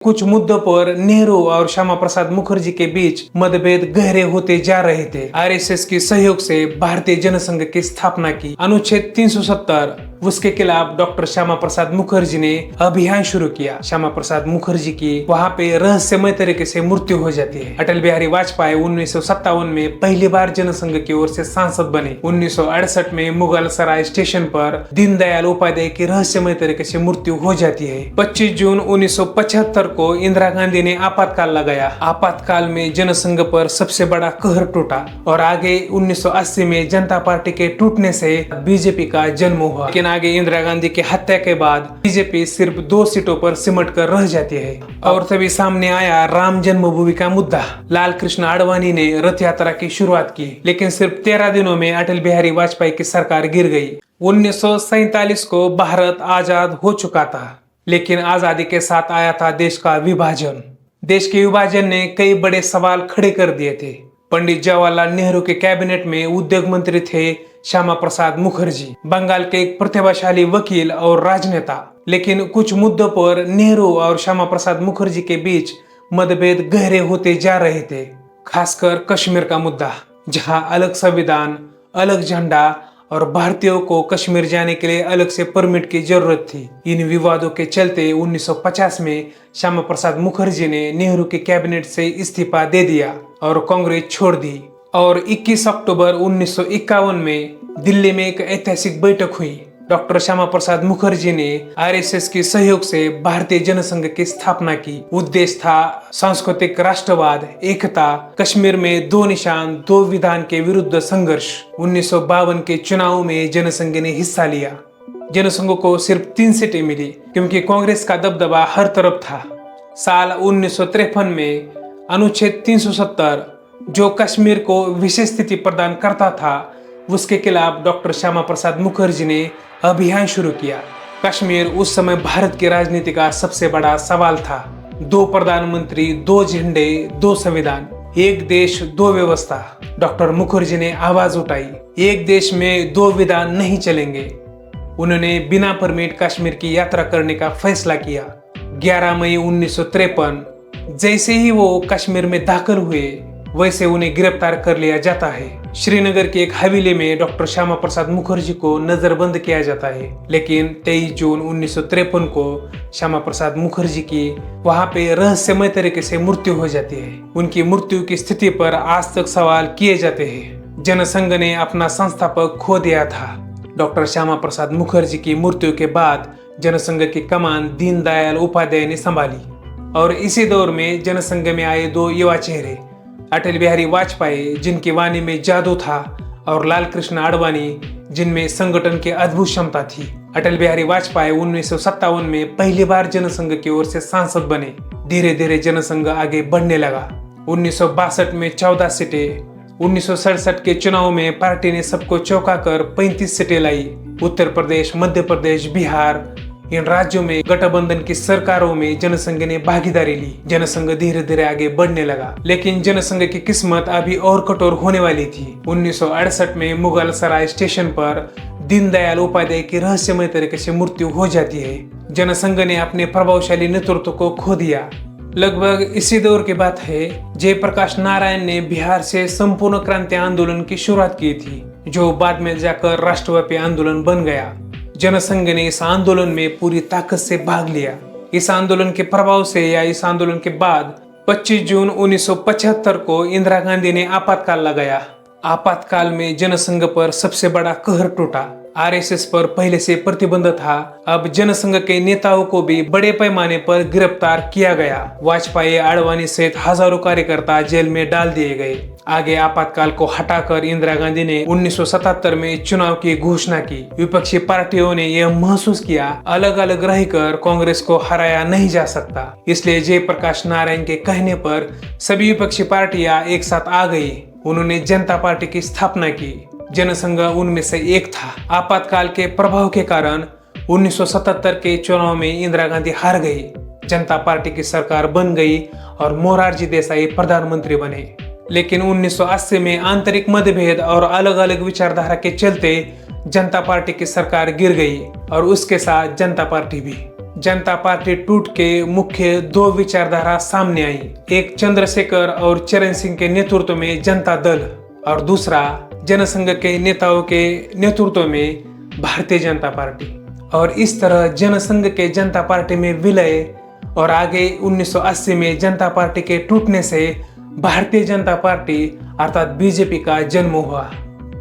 कुछ मुद्दों पर नेहरू और श्यामा प्रसाद मुखर्जी के बीच मतभेद गहरे होते जा रहे थे। आरएसएस के सहयोग से भारतीय जनसंघ की स्थापना की। अनुच्छेद 370 उसके खिलाफ डॉक्टर श्यामा प्रसाद मुखर्जी ने अभियान शुरू किया। श्यामा प्रसाद मुखर्जी की वहां पे रहस्यमय तरीके से मृत्यु हो जाती है। अटल बिहारी वाजपेयी 1957 में पहली बार जनसंघ की ओर से सांसद बने। 1968 में मुगल सराय स्टेशन पर दीनदयाल उपाध्याय की रहस्यमय तरीके से मृत्यु हो जाती है। 25 जून 1975 को इंदिरा गांधी ने आपातकाल लगाया। आपातकाल में जनसंघ पर सबसे बड़ा कहर टूटा और आगे 1980 में जनता पार्टी के टूटने से बीजेपी का जन्म हुआ। लेकिन आगे इंदिरा गांधी की हत्या के बाद बीजेपी सिर्फ 2 सीटों पर सिमट कर रह जाती है। और तभी सामने आया राम जन्मभूमि का मुद्दा। लाल कृष्ण आडवाणी ने रथ यात्रा की शुरुआत की, लेकिन सिर्फ 13 दिनों में अटल बिहारी वाजपेयी की सरकार गिर गई। 1947 को भारत आजाद हो चुका था, लेकिन आजादी के साथ आया था देश का विभाजन। देश के विभाजन ने कई बड़े सवाल खड़े कर दिए थे। पंडित जवाहरलाल नेहरू के कैबिनेट में उद्योग मंत्री थे श्यामा प्रसाद मुखर्जी, बंगाल के एक प्रतिभाशाली वकील और राजनेता। लेकिन कुछ मुद्दों पर नेहरू और श्यामा प्रसाद मुखर्जी के बीच मतभेद गहरे होते जा रहे थे, खासकर कश्मीर का मुद्दा, जहां अलग संविधान, अलग झंडा और भारतीयों को कश्मीर जाने के लिए अलग से परमिट की जरूरत थी। इन विवादों के चलते 1950 में श्यामा प्रसाद मुखर्जी ने नेहरू के कैबिनेट से इस्तीफा दे दिया और कांग्रेस छोड़ दी। और 21 अक्टूबर 1951 में दिल्ली में एक ऐतिहासिक बैठक हुई। डॉक्टर श्यामा प्रसाद मुखर्जी ने आरएसएस के सहयोग से भारतीय जनसंघ की स्थापना की। उद्देश्य था सांस्कृतिक राष्ट्रवाद, एकता, कश्मीर में 2 निशान 2 विधान के विरुद्ध संघर्ष। 1952 के चुनाव में जनसंघ ने हिस्सा लिया। जनसंघ को सिर्फ 3 सीटें मिली, क्योंकि कांग्रेस का दबदबा हर तरफ था। साल 1953 में अनुच्छेद 370 जो कश्मीर को विशेष स्थिति प्रदान करता था, उसके खिलाफ डॉक्टर श्यामा प्रसाद मुखर्जी ने अभियान शुरू किया। कश्मीर उस समय भारत की राजनीति का सबसे बड़ा सवाल था। 2 प्रधानमंत्री, 2 झंडे, 2 संविधान, एक देश 2 व्यवस्था। डॉक्टर मुखर्जी ने आवाज उठाई, एक देश में 2 विधान नहीं चलेंगे। उन्होंने बिना परमिट कश्मीर की यात्रा करने का फैसला किया। 11 मई 1953 जैसे ही वो कश्मीर में दाखिल हुए, वैसे उन्हें गिरफ्तार कर लिया जाता है। श्रीनगर की एक हवेली में डॉक्टर श्यामा प्रसाद मुखर्जी को नजरबंद किया जाता है। लेकिन 23 जून 1953 को श्यामा प्रसाद मुखर्जी की वहां पे रहस्यमय तरीके से मृत्यु हो जाती है। उनकी मृत्यु की स्थिति पर आज तक सवाल किए जाते हैं। जनसंघ ने अपना संस्थापक खो दिया था। डॉक्टर श्यामा प्रसाद मुखर्जी की मृत्यु के बाद जनसंघ की कमान दीनदयाल उपाध्याय ने संभाली। और इसी दौर में जनसंघ में आए 2 युवा चेहरे, अटल बिहारी वाजपेयी जिनकी वाणी में जादू था, और लाल कृष्ण आडवाणी जिनमें संगठन की अद्भुत क्षमता थी। अटल बिहारी वाजपेयी 1957 में पहली बार जनसंघ की ओर से सांसद बने। धीरे धीरे जनसंघ आगे बढ़ने लगा। 1962 में 14 सीटें, 1967 के चुनाव में पार्टी ने सबको चौंका कर 35 सीटें लाई। उत्तर प्रदेश, मध्य प्रदेश, बिहार, इन राज्यों में गठबंधन की सरकारों में जनसंघ ने भागीदारी ली। जनसंघ धीरे धीरे आगे बढ़ने लगा, लेकिन जनसंघ की किस्मत अभी और कठोर होने वाली थी। 1968 में मुगल सराय स्टेशन पर दीनदयाल उपाध्याय की रहस्यमय तरीके से मृत्यु हो जाती है। जनसंघ ने अपने प्रभावशाली नेतृत्व को खो दिया। लगभग इसी दौर की बात है, जयप्रकाश नारायण ने बिहार से संपूर्ण क्रांति आंदोलन की शुरुआत की थी, जो बाद में जाकर राष्ट्रव्यापी आंदोलन बन गया। जनसंघ ने इस आंदोलन में पूरी ताकत से भाग लिया। इस आंदोलन के प्रभाव से या इस आंदोलन के बाद 25 जून 1975 को इंदिरा गांधी ने आपातकाल लगाया। आपातकाल में जनसंघ पर सबसे बड़ा कहर टूटा। आरएसएस पर पहले से प्रतिबंध था, अब जनसंघ के नेताओं को भी बड़े पैमाने पर गिरफ्तार किया गया। वाजपेयी, आडवाणी सहित हजारों कार्यकर्ता जेल में डाल दिए गए। आगे आपातकाल को हटाकर इंदिरा गांधी ने 1977 में चुनाव की घोषणा की। विपक्षी पार्टियों ने यह महसूस किया, अलग अलग रहकर कांग्रेस को हराया नहीं जा सकता। इसलिए जयप्रकाश नारायण के कहने पर सभी विपक्षी पार्टियां एक साथ आ गई। उन्होंने जनता पार्टी की स्थापना की। जनसंघ उनमें से एक था। आपातकाल के प्रभाव के कारण 1977 के चुनाव में इंदिरा गांधी हार गई। जनता पार्टी की सरकार बन गई और मोरारजी देसाई प्रधानमंत्री बने। लेकिन 1980 में आंतरिक मतभेद और अलग अलग विचारधारा के चलते जनता पार्टी की सरकार गिर गई और उसके साथ जनता पार्टी भी। जनता पार्टी टूट के मुख्य दो विचारधारा सामने आई। एक चंद्रशेखर और चरण सिंह के नेतृत्व में जनता दल और दूसरा जनसंघ के नेताओं के नेतृत्व में भारतीय जनता पार्टी। और इस तरह जनसंघ के जनता पार्टी में विलय और आगे 1980 में जनता पार्टी के टूटने से भारतीय जनता पार्टी अर्थात बीजेपी का जन्म हुआ।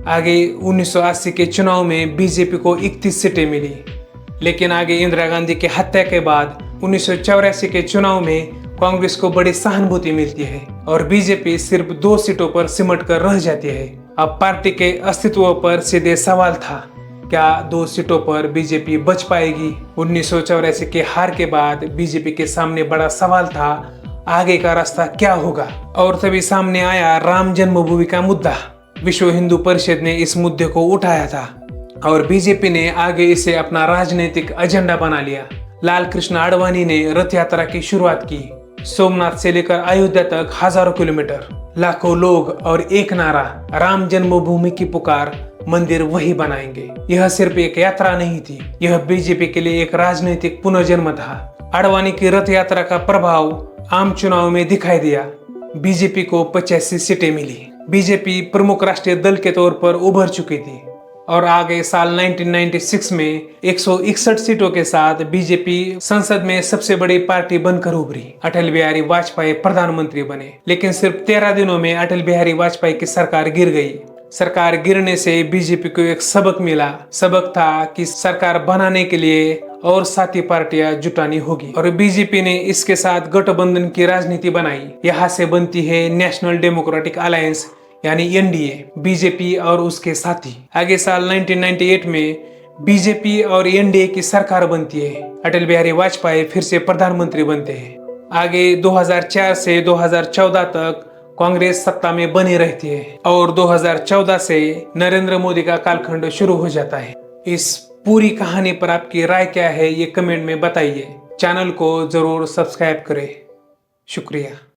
आगे 1980 के चुनाव में बीजेपी को 31 सीटें मिली, लेकिन आगे इंदिरा गांधी की हत्या के बाद 1984 के चुनाव में कांग्रेस को बड़ी सहानुभूति मिलती है और बीजेपी सिर्फ 2 सीटों पर सिमट कर रह जाती है। अब पार्टी के अस्तित्व पर सीधे सवाल था, क्या 2 सीटों पर बीजेपी बच पाएगी? 1984 के हार के बाद बीजेपी के सामने बड़ा सवाल था, आगे का रास्ता क्या होगा? और तभी सामने आया राम जन्मभूमि का मुद्दा। विश्व हिंदू परिषद ने इस मुद्दे को उठाया था और बीजेपी ने आगे इसे अपना राजनीतिक एजेंडा बना लिया। लाल कृष्ण आडवाणी ने रथ यात्रा की शुरुआत की। सोमनाथ से लेकर अयोध्या तक हजारों किलोमीटर, लाखों लोग और एक नारा, राम जन्मभूमि की पुकार, मंदिर वही बनाएंगे। यह सिर्फ एक यात्रा नहीं थी, यह बीजेपी के लिए एक राजनीतिक पुनर्जन्म था। आडवाणी की रथ यात्रा का प्रभाव आम चुनाव में दिखाई दिया। बीजेपी को 85 सीटें मिली। बीजेपी प्रमुख राष्ट्रीय दल के तौर पर उभर चुकी थी और आगे साल 1996 में 161 सीटों के साथ बीजेपी संसद में सबसे बड़ी पार्टी बनकर उभरी। अटल बिहारी वाजपेयी प्रधानमंत्री बने, लेकिन सिर्फ 13 दिनों में अटल बिहारी वाजपेयी की सरकार गिर गई। सरकार गिरने से बीजेपी को एक सबक मिला। सबक था कि सरकार बनाने के लिए और साथी पार्टियां जुटानी होगी और बीजेपी ने इसके साथ गठबंधन की राजनीति बनाई। यहाँ से बनती है नेशनल डेमोक्रेटिक अलायंस यानी एनडीए, बीजेपी और उसके साथी। आगे साल 1998 में बीजेपी और एनडीए की सरकार बनती है। अटल बिहारी वाजपेयी फिर से प्रधानमंत्री बनते हैं। आगे 2004 से 2014 तक कांग्रेस सत्ता में बनी रहती है और 2014 से नरेंद्र मोदी का कालखंड शुरू हो जाता है। इस पूरी कहानी पर आपकी राय क्या है, ये कमेंट में बताइए। चैनल को जरूर सब्सक्राइब करें। शुक्रिया।